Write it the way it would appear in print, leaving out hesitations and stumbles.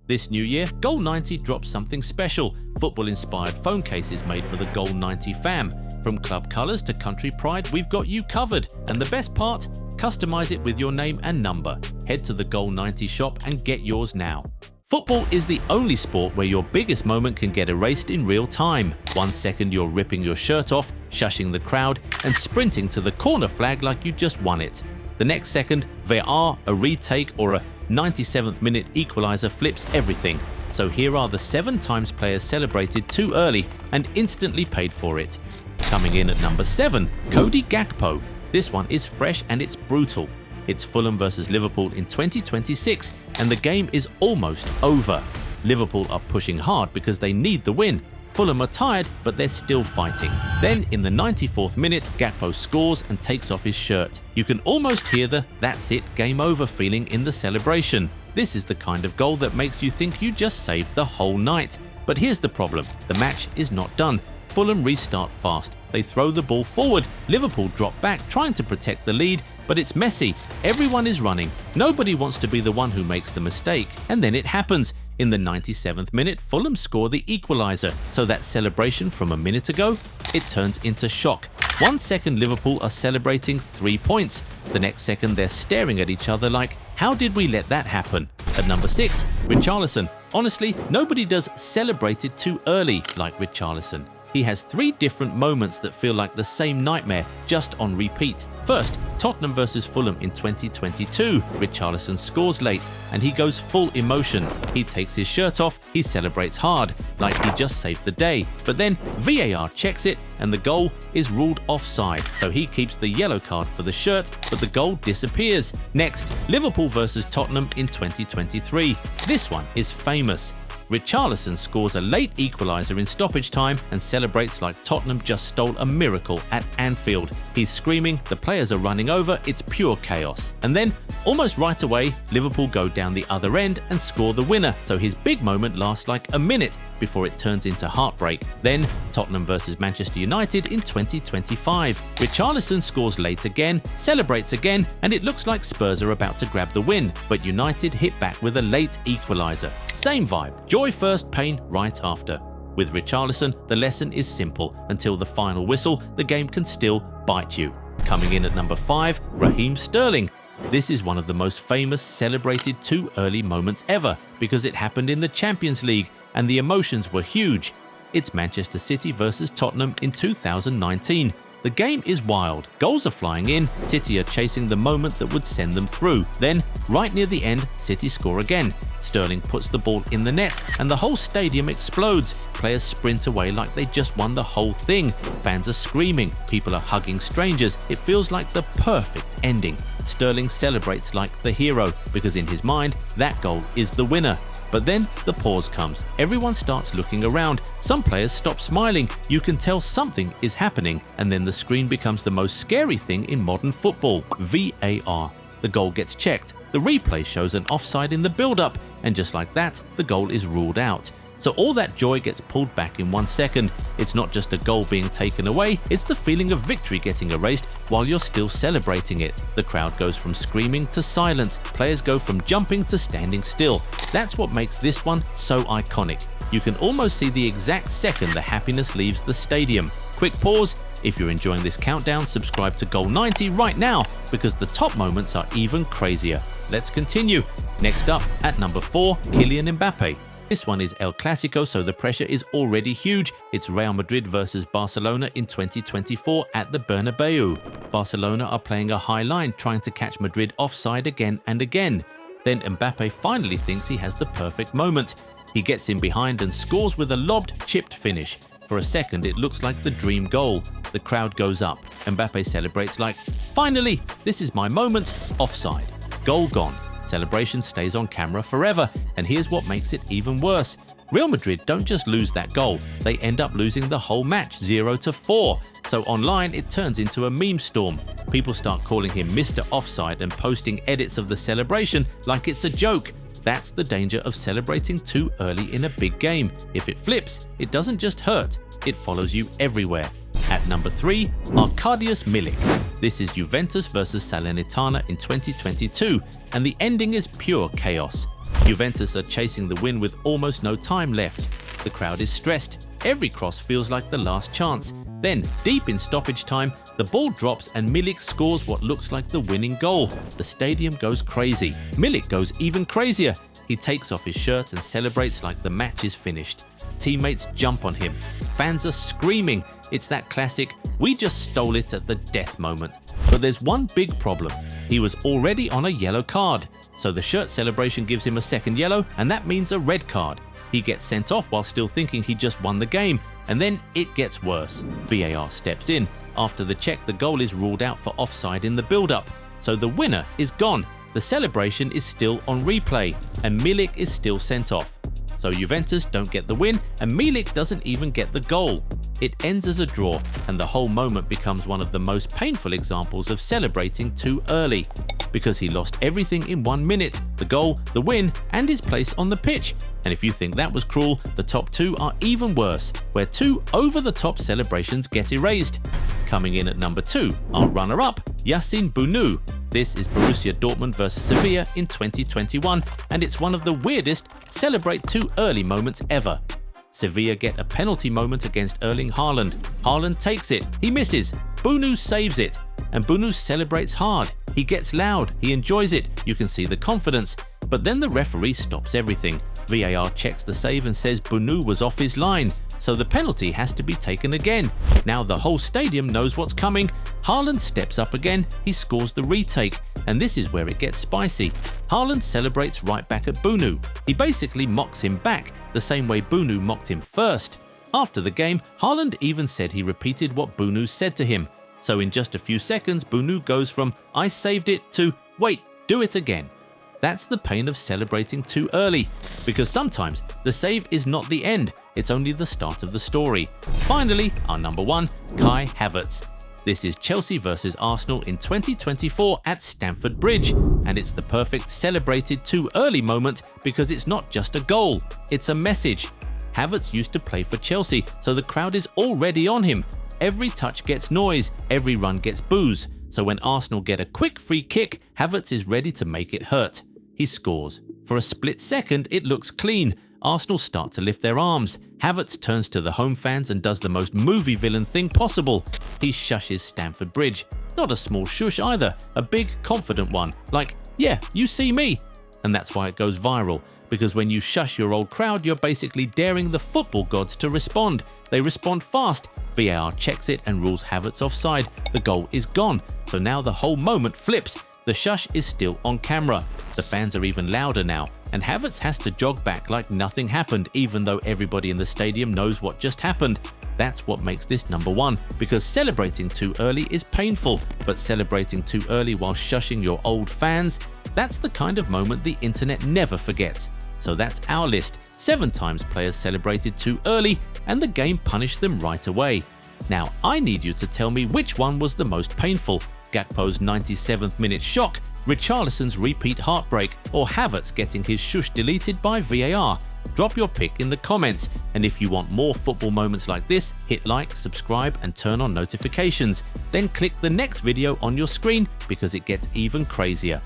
This new year, Goal 90 drops something special, football-inspired phone cases made for the Goal 90 fam. From club colours to country pride, we've got you covered. And the best part? Customise it with your name and number. Head to the Goal 90 shop and get yours now. Football is the only sport where your biggest moment can get erased in real time. 1 second you're ripping your shirt off, shushing the crowd, and sprinting to the corner flag like you just won it. The next second, VAR, a retake, or a 97th minute equaliser flips everything. So here are the 7 times players celebrated too early and instantly paid for it. Coming in at number 7, Cody Gakpo. This one is fresh and it's brutal. It's Fulham versus Liverpool in 2026 and the game is almost over. Liverpool are pushing hard because they need the win. Fulham are tired, but they're still fighting. Then, in the 94th minute, Gakpo scores and takes off his shirt. You can almost hear the "that's it, game over" feeling in the celebration. This is the kind of goal that makes you think you just saved the whole night. But here's the problem. The match is not done. Fulham restart fast. They throw the ball forward. Liverpool drop back, trying to protect the lead, but it's messy. Everyone is running. Nobody wants to be the one who makes the mistake. And then it happens. In the 97th minute, Fulham score the equaliser, so that celebration from a minute ago, it turns into shock. 1 second Liverpool are celebrating 3 points. The next second they're staring at each other like, how did we let that happen? At number 6, Richarlison. Honestly, nobody does celebrated too early like Richarlison. He has 3 different moments that feel like the same nightmare, just on repeat. First, Tottenham versus Fulham in 2022. Richarlison scores late and he goes full emotion. He takes his shirt off, he celebrates hard, like he just saved the day. But then VAR checks it and the goal is ruled offside. So he keeps the yellow card for the shirt, but the goal disappears. Next, Liverpool versus Tottenham in 2023. This one is famous. Richarlison scores a late equaliser in stoppage time and celebrates like Tottenham just stole a miracle at Anfield. He's screaming, the players are running over, it's pure chaos. And then, almost right away, Liverpool go down the other end and score the winner, so his big moment lasts like a minute before it turns into heartbreak. Then, Tottenham versus Manchester United in 2025. Richarlison scores late again, celebrates again, and it looks like Spurs are about to grab the win, but United hit back with a late equaliser. Same vibe, joy first, pain right after. With Richarlison, the lesson is simple. Until the final whistle, the game can still bite you. Coming in at number 5, Raheem Sterling. This is one of the most famous celebrated too early moments ever because it happened in the Champions League and the emotions were huge. It's Manchester City versus Tottenham in 2019. The game is wild, goals are flying in, City are chasing the moment that would send them through. Then, right near the end, City score again. Sterling puts the ball in the net and the whole stadium explodes. Players sprint away like they just won the whole thing. Fans are screaming, people are hugging strangers. It feels like the perfect ending. Sterling celebrates like the hero because in his mind, that goal is the winner. But then the pause comes. Everyone starts looking around. Some players stop smiling. You can tell something is happening. And then the screen becomes the most scary thing in modern football, VAR. The goal gets checked. The replay shows an offside in the build-up. And just like that, the goal is ruled out. So all that joy gets pulled back in 1 second. It's not just a goal being taken away, it's the feeling of victory getting erased while you're still celebrating it. The crowd goes from screaming to silent. Players go from jumping to standing still. That's what makes this one so iconic. You can almost see the exact second the happiness leaves the stadium. Quick pause. If you're enjoying this countdown, subscribe to Goal 90 right now because the top moments are even crazier. Let's continue. Next up, at number 4, Kylian Mbappé. This one is El Clasico, so the pressure is already huge. It's Real Madrid versus Barcelona in 2024 at the Bernabeu. Barcelona are playing a high line, trying to catch Madrid offside again and again. Then Mbappé finally thinks he has the perfect moment. He gets in behind and scores with a lobbed, chipped finish. For a second, it looks like the dream goal. The crowd goes up. Mbappé celebrates like, finally, this is my moment. Offside. Goal gone. Celebration stays on camera forever, and here's what makes it even worse. Real Madrid don't just lose that goal, they end up losing the whole match 0-4. So online it turns into a meme storm. People start calling him Mr. Offside and posting edits of the celebration like it's a joke. That's the danger of celebrating too early in a big game. If it flips, it doesn't just hurt, it follows you everywhere. At number 3, Arkadiusz Milik. This is Juventus versus Salernitana in 2022, and the ending is pure chaos. Juventus are chasing the win with almost no time left. The crowd is stressed. Every cross feels like the last chance. Then, deep in stoppage time, the ball drops and Milik scores what looks like the winning goal. The stadium goes crazy. Milik goes even crazier. He takes off his shirt and celebrates like the match is finished. Teammates jump on him. Fans are screaming. It's that classic, we just stole it at the death moment. But there's one big problem. He was already on a yellow card. So the shirt celebration gives him a second yellow, and that means a red card. He gets sent off while still thinking he just won the game. And then it gets worse. VAR steps in. After the check, the goal is ruled out for offside in the build-up. So the winner is gone. The celebration is still on replay, and Milik is still sent off. So Juventus don't get the win, and Milik doesn't even get the goal. It ends as a draw, and the whole moment becomes one of the most painful examples of celebrating too early. Because he lost everything in 1 minute, the goal, the win, and his place on the pitch. And if you think that was cruel, the top two are even worse, where two over-the-top celebrations get erased. Coming in at number 2, our runner-up, Yassine Bounou. This is Borussia Dortmund vs Sevilla in 2021, and it's one of the weirdest celebrate too early moments ever. Sevilla get a penalty moment against Erling Haaland. Haaland takes it, he misses, Bounou saves it, and Bounou celebrates hard. He gets loud, he enjoys it, you can see the confidence. But then the referee stops everything. VAR checks the save and says Bounou was off his line, so the penalty has to be taken again. Now the whole stadium knows what's coming. Haaland steps up again, he scores the retake, and this is where it gets spicy. Haaland celebrates right back at Bounou. He basically mocks him back, the same way Bounou mocked him first. After the game, Haaland even said he repeated what Bounou said to him. So in just a few seconds, Bounou goes from "I saved it" to "Wait, do it again." That's the pain of celebrating too early, because sometimes the save is not the end, it's only the start of the story. Finally, our number 1, Kai Havertz. This is Chelsea vs Arsenal in 2024 at Stamford Bridge, and it's the perfect celebrated too early moment because it's not just a goal, it's a message. Havertz used to play for Chelsea, so the crowd is already on him. Every touch gets noise, every run gets boos. So when Arsenal get a quick free kick, Havertz is ready to make it hurt. He scores. For a split second, it looks clean. Arsenal start to lift their arms. Havertz turns to the home fans and does the most movie villain thing possible. He shushes Stamford Bridge. Not a small shush either, a big, confident one. Like, yeah, you see me. And that's why it goes viral. Because when you shush your old crowd, you're basically daring the football gods to respond. They respond fast. VAR checks it and rules Havertz offside. The goal is gone. So now the whole moment flips. The shush is still on camera. The fans are even louder now. And Havertz has to jog back like nothing happened, even though everybody in the stadium knows what just happened. That's what makes this number 1, because celebrating too early is painful, but celebrating too early while shushing your old fans, that's the kind of moment the internet never forgets. So that's our list. 7 times players celebrated too early and the game punished them right away. Now I need you to tell me which one was the most painful. Gakpo's 97th minute shock, Richarlison's repeat heartbreak, or Havertz getting his shush deleted by VAR. Drop your pick in the comments, and if you want more football moments like this, hit like, subscribe and turn on notifications. Then click the next video on your screen because it gets even crazier.